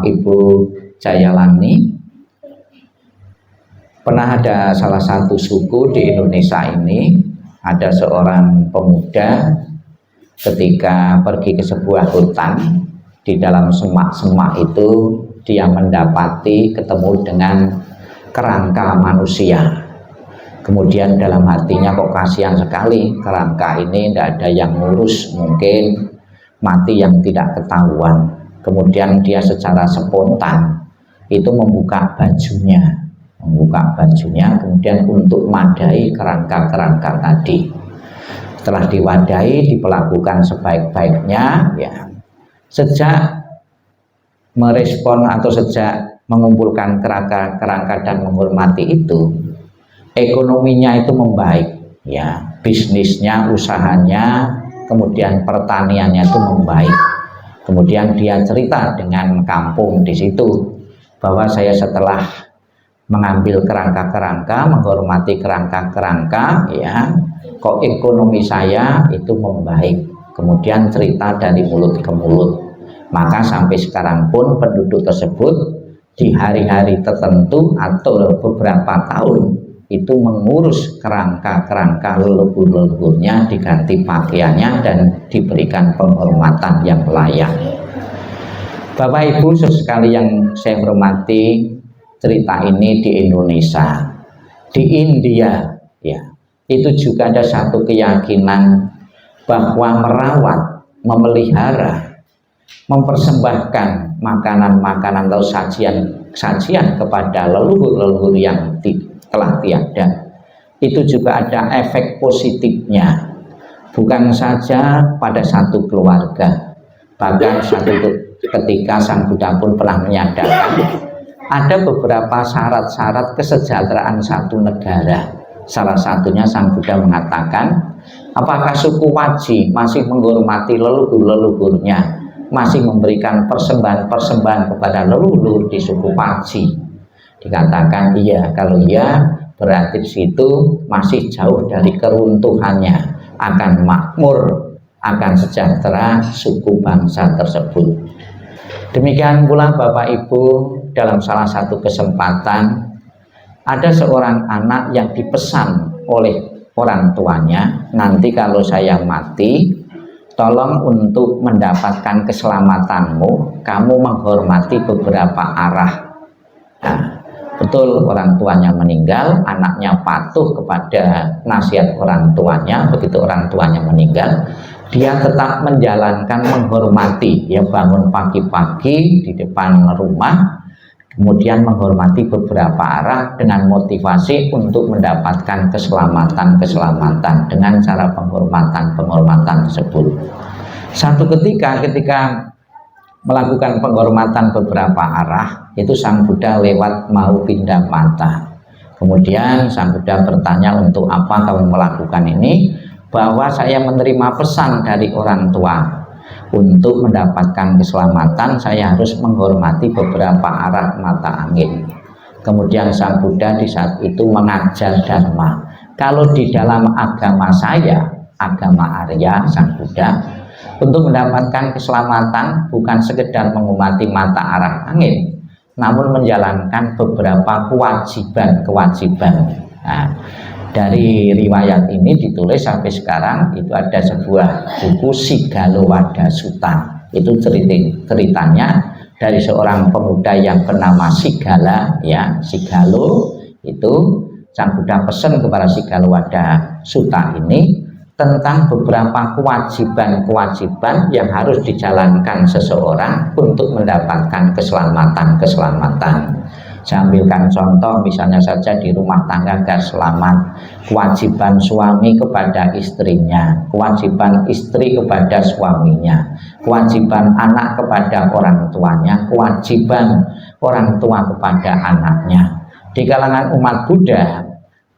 Ibu Jayalani, pernah ada salah satu suku di Indonesia ini, ada seorang pemuda ketika pergi ke sebuah hutan, di dalam semak-semak itu dia mendapati ketemu dengan kerangka manusia. Kemudian dalam hatinya kok kasihan sekali, kerangka ini tidak ada yang ngurus, mungkin mati yang tidak ketahuan. Kemudian dia secara spontan itu membuka bajunya, kemudian untuk madai kerangka-kerangka tadi. Setelah diwadahi, diperlakukan sebaik-baiknya, ya. Sejak merespon atau sejak mengumpulkan kerangka dan menghormati itu, ekonominya itu membaik, ya, bisnisnya, usahanya, kemudian pertaniannya itu membaik. Kemudian dia cerita dengan kampung di situ bahwa saya setelah mengambil kerangka-kerangka, menghormati kerangka-kerangka, ya, kok ekonomi saya itu membaik. Kemudian cerita dari mulut ke mulut. Maka sampai sekarang pun penduduk tersebut di hari-hari tertentu atau beberapa tahun itu mengurus kerangka-kerangka leluhur-leluhurnya, diganti pakaiannya dan diberikan penghormatan yang layak. Bapak Ibu sekali yang saya hormati, cerita ini di Indonesia. Di India, ya, itu juga ada satu keyakinan bahwa merawat, memelihara, mempersembahkan makanan-makanan atau sajian kepada leluhur-leluhur yang telah tiada, itu juga ada efek positifnya, bukan saja pada satu keluarga. Bahkan ketika Sang Buddha pun pernah menyadarkan ada beberapa syarat-syarat kesejahteraan satu negara. Salah satunya Sang Buddha mengatakan, apakah suku Waji masih menghormati leluhur-leluhurnya, masih memberikan persembahan-persembahan kepada leluhur di suku Waji? Dikatakan iya. Kalau iya, berarti di situ masih jauh dari keruntuhannya, akan makmur, akan sejahtera suku bangsa tersebut. Demikian pula Bapak Ibu, dalam salah satu kesempatan ada seorang anak yang dipesan oleh orang tuanya, nanti kalau saya mati, tolong untuk mendapatkan keselamatanmu, kamu menghormati beberapa arah. Nah, betul, orang tuanya meninggal, anaknya patuh kepada nasihat orang tuanya. Begitu orang tuanya meninggal, dia tetap menjalankan menghormati, ya, bangun pagi-pagi di depan rumah, kemudian menghormati beberapa arah dengan motivasi untuk mendapatkan keselamatan dengan cara penghormatan tersebut. Satu ketika melakukan penghormatan beberapa arah, itu Sang Buddha lewat mau pindah mata. Kemudian Sang Buddha bertanya, untuk apa kamu melakukan ini? Bahwa saya menerima pesan dari orang tua, untuk mendapatkan keselamatan saya harus menghormati beberapa arah mata angin. Kemudian Sang Buddha di saat itu mengajar Dharma. Kalau di dalam agama saya, agama Arya, Sang Buddha, untuk mendapatkan keselamatan bukan sekedar menghormati mata arah angin, namun menjalankan beberapa kewajiban. Nah, dari riwayat ini ditulis sampai sekarang itu ada sebuah buku Sigalowada Sutta. Itu ceritanya dari seorang pemuda yang bernama Sigala, ya, Sigalo. Itu Sang Buddha pesan kepada Sigalowada Sutta ini tentang beberapa kewajiban yang harus dijalankan seseorang untuk mendapatkan keselamatan. Saya ambilkan contoh misalnya saja di rumah tangga agar selamat, kewajiban suami kepada istrinya, kewajiban istri kepada suaminya, kewajiban anak kepada orang tuanya, kewajiban orang tua kepada anaknya. Di kalangan umat Buddha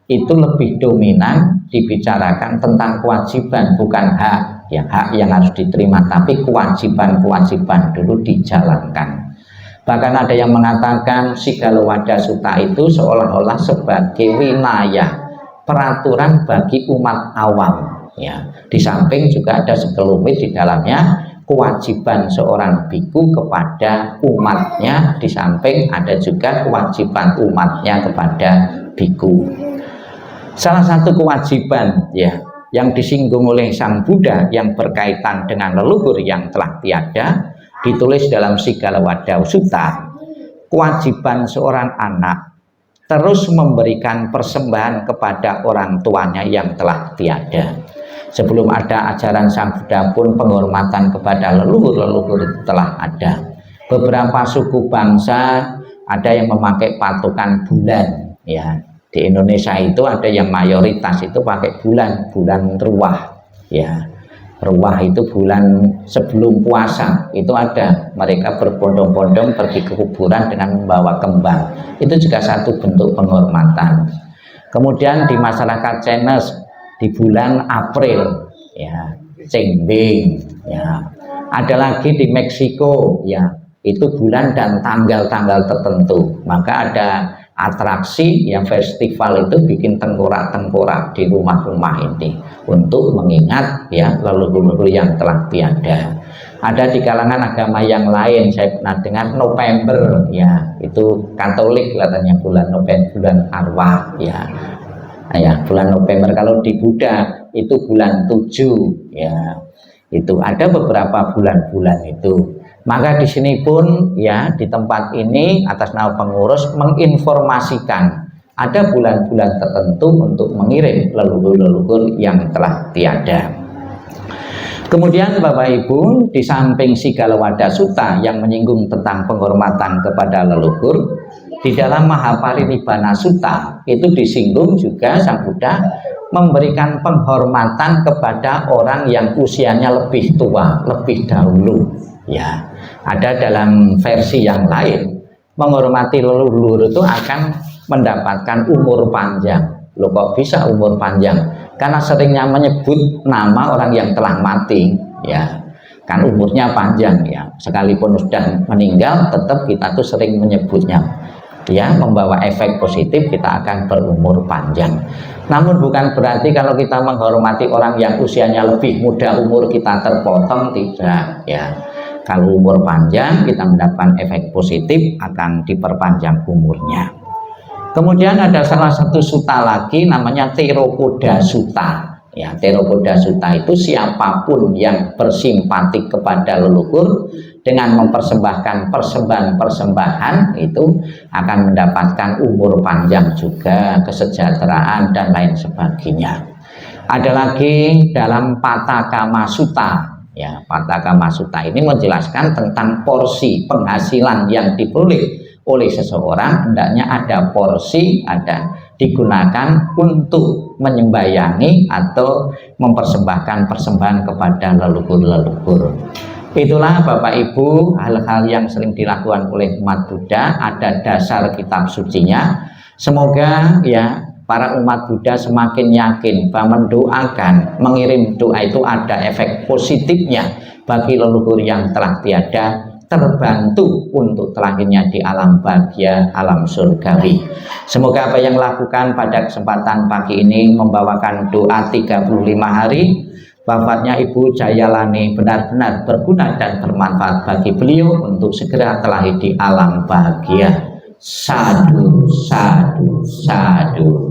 itu lebih dominan dibicarakan tentang kewajiban, bukan hak yang harus diterima, tapi kewajiban dulu dijalankan. Bahkan ada yang mengatakan Sigalowada Sutta itu seolah-olah sebagai wilayah peraturan bagi umat awam, ya. Di samping juga ada sekelumit di dalamnya kewajiban seorang biku kepada umatnya, di samping ada juga kewajiban umatnya kepada biku. Salah satu kewajiban ya yang disinggung oleh Sang Buddha yang berkaitan dengan leluhur yang telah tiada ditulis dalam Sigalawadha Sutta. Kewajiban seorang anak terus memberikan persembahan kepada orang tuanya yang telah tiada. Sebelum ada ajaran Sang Buddha pun penghormatan kepada leluhur-leluhur telah ada. Beberapa suku bangsa ada yang memakai patokan bulan ya. Di Indonesia itu ada yang mayoritas itu pakai bulan Ruwah ya. Ruwah itu bulan sebelum puasa itu ada, mereka berbondong-bondong pergi ke kuburan dengan membawa kembang, itu juga satu bentuk penghormatan. Kemudian di masyarakat Chinese di bulan April ya, Cengbing ya. Ada lagi di Meksiko ya, itu bulan dan tanggal-tanggal tertentu, maka ada atraksi yang festival itu bikin tengkorak-tengkorak di rumah-rumah ini untuk mengingat ya leluhur yang telah tiada. Ada di kalangan agama yang lain, saya pernah dengar November ya, itu Katolik katanya bulan November, bulan arwah ya. Ya, bulan November. Kalau di Buddha itu bulan 7 ya. Itu ada beberapa bulan-bulan itu. Maka di sini pun ya di tempat ini atas nama pengurus menginformasikan ada bulan-bulan tertentu untuk mengirim leluhur-leluhur yang telah tiada. Kemudian Bapak Ibu, di samping Sigalawadha Sutta yang menyinggung tentang penghormatan kepada leluhur, di dalam Mahaparinibbana Sutta itu disinggung juga Sang Buddha memberikan penghormatan kepada orang yang usianya lebih tua, lebih dahulu ya. Ada dalam versi yang lain, menghormati leluhur itu akan mendapatkan umur panjang. Loh kok bisa umur panjang? Karena seringnya menyebut nama orang yang telah mati ya, kan umurnya panjang ya, sekalipun sudah meninggal tetap kita tuh sering menyebutnya ya, membawa efek positif, kita akan berumur panjang. Namun bukan berarti kalau kita menghormati orang yang usianya lebih muda umur kita terpotong, tidak ya. Kalau umur panjang kita mendapatkan efek positif, akan diperpanjang umurnya. Kemudian ada salah satu sutta lagi namanya Theravada Sutta ya. Theravada Sutta itu siapapun yang bersimpati kepada leluhur dengan mempersembahkan persembahan-persembahan itu akan mendapatkan umur panjang juga, kesejahteraan dan lain sebagainya. Ada lagi dalam Pathakama Sutta ya. Pathakama Sutta ini menjelaskan tentang porsi penghasilan yang diperoleh oleh seseorang, hendaknya ada porsi, ada digunakan untuk menyembayangi atau mempersembahkan persembahan kepada leluhur-leluhur. Itulah Bapak Ibu hal-hal yang sering dilakukan oleh umat Buddha, ada dasar kitab sucinya. Semoga ya para umat Buddha semakin yakin bahwa mendoakan, mengirim doa itu ada efek positifnya bagi leluhur yang telah tiada, terbantu untuk terakhirnya di alam bahagia, alam surgawi. Semoga apa yang lakukan pada kesempatan pagi ini membawakan doa 35 hari wafatnya Ibu Jayalani benar-benar berguna dan bermanfaat bagi beliau untuk segera terlahir di alam bahagia. Sadu, sadu, sadu.